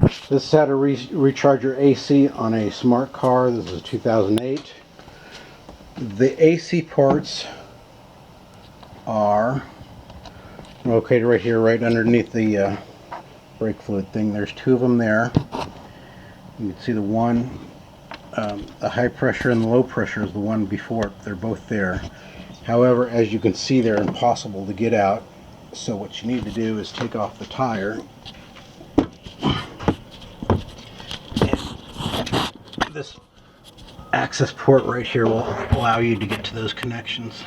This is how to recharge your AC on a smart car. This is a 2008. The AC ports are located right here, right underneath the brake fluid thing. There's two of them there. You can see the one, the high pressure and the low pressure is the one before it. They're both there. However, as you can see, they're impossible to get out. So what you need to do is take off the tire. And this access port right here will allow you to get to those connections.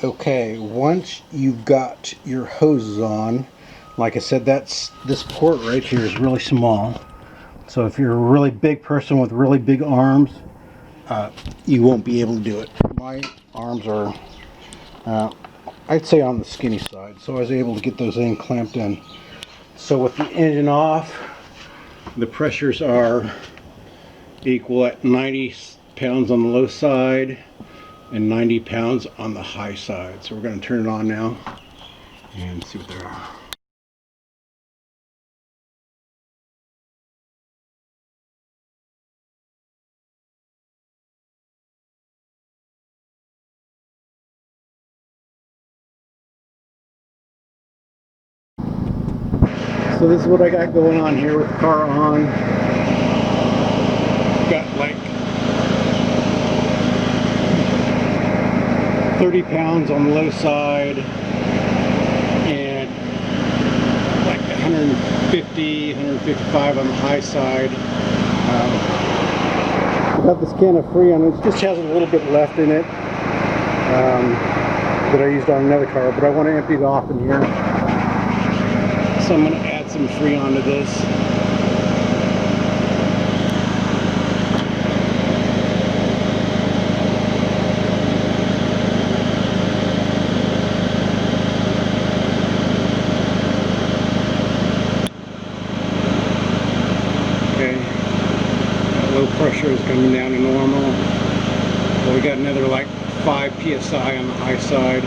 Okay, once you've got your hoses on, like I said, this port right here is really small. So if you're a really big person with really big arms, you won't be able to do it. My arms are, I'd say, on the skinny side, so I was able to get those in clamped in. So with the engine off, the pressures are equal at 90 pounds on the low side and 90 pounds on the high side. So we're going to turn it on now and see what they are. So this is what I got going on here with the car on. Got like 30 pounds on the low side and like 150, 155 on the high side. I got this can of Freon. It just has a little bit left in it that I used on another car, but I want to empty it off in here. So I'm going to add some Freon to this. Okay, low pressure is coming down to normal. Well, we got another like 5 psi on the high side.